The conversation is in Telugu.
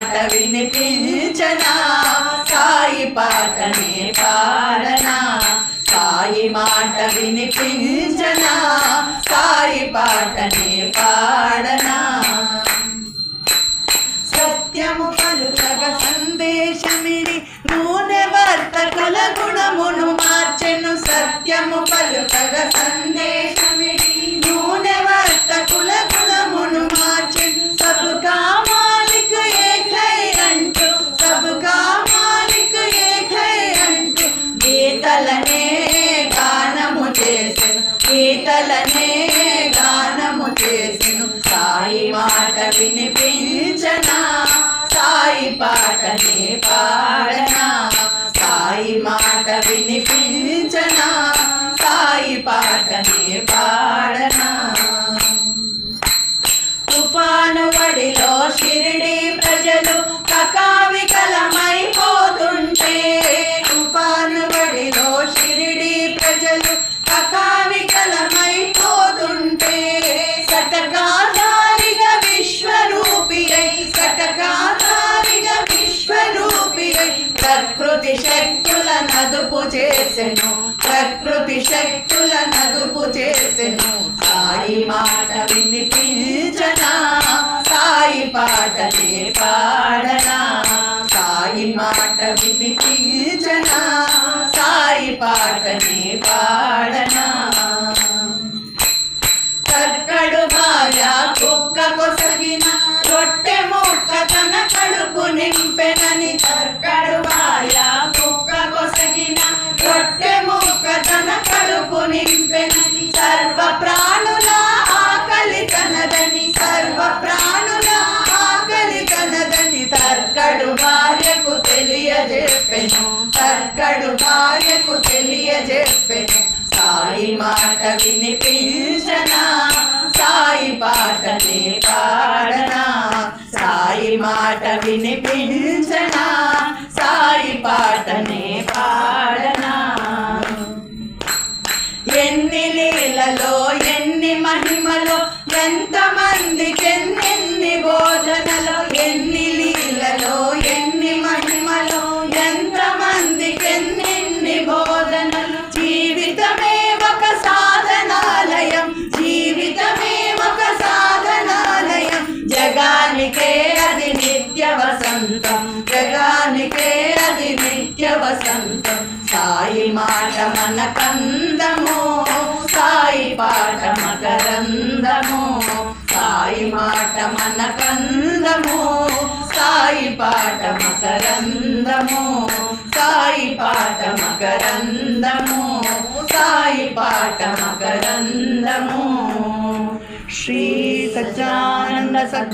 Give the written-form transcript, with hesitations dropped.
వినిపించనా సాయి పాటనే పాడనా సాయి మాట వినిపించనా సాయి పాటనే పాడనా సత్యము పలుకగ సందేశమిడి నూనె వర్తకుల గుణమును మార్చెను సత్యము పలుకగ సందేశమిడి నూనె వర్తకుల గుణమును మార్చెను సబ్కా మాలిక్ ఏక్ హై అంటూ సబ్కా మాలిక్ ఏక్ హై అంటూ గీతలనే గానము చేసెను గీతలనే గానము చేసెను సాయి మాట వినిపించనా సాయి పాటనే పాడనా సాయి మాట వినిపించనా సాయి పాటనే పాడనా తుఫాను వడిలో షిరిడి ప్రజలు కకావికలమైపోతుంటే తుఫాను వడిలో షిరిడి ప్రజలు కకావికలమైపోతుంటే సటకాధారిగా విశ్వరూపి అయి సటకాధారిగా విశ్వరూపి అయి ప్రకృతి శక్తుల నదుపు చేసెను ప్రకృతి శక్తుల నదుపు చేసెను సాయి మాట వినిపించనా సాయి పాటనే పాడనా సాయి మాట వినిపించనా సాయి పాటనే పాడనా కర్కడు భార్య కుక్క కొసగిన రొట్టె ముక్క తన కడుపు నింపెనని కర్కడు భార్య కుక్క కొసగిన రొట్టె ముక్క తన కడుపు నింపెనని సర్వ ప్రాణుల ఆకలి తనదని సర్వ ప్రాణుల ఆకలి తనదని తర్కడు భార్యకు తెలియజెప్పెను తర్కడు భార్యకు తెలియజెప్పెను సాయి మాట వినిపించనా సాయి పాటనే పాడనా సాయి మాట వినిపించనా సాయి పాటనే పాడనా ఎన్ని లీలలో ఎన్ని మహిమలో ఎంతమందికి ఎన్నెన్ని బోధనలో ఎన్ని లీలలో ఎన్ని మహిమలో ఎంతమందికి ఎన్నెన్ని బోధనలు జీవితమే ఒక సాధనాలయం జీవితమే ఒక సాధనాలయం జగానికే అది నిత్య వసంతం జగానికే అది నిత్య వసంతం సాయి మాట మన కందము సాయి పాట మకరందము సాయి మాట మన కందము సాయి పాట మకరందము సాయి పాట మకరందము సాయి పాట మకరందము శ్రీ సజ్జానంద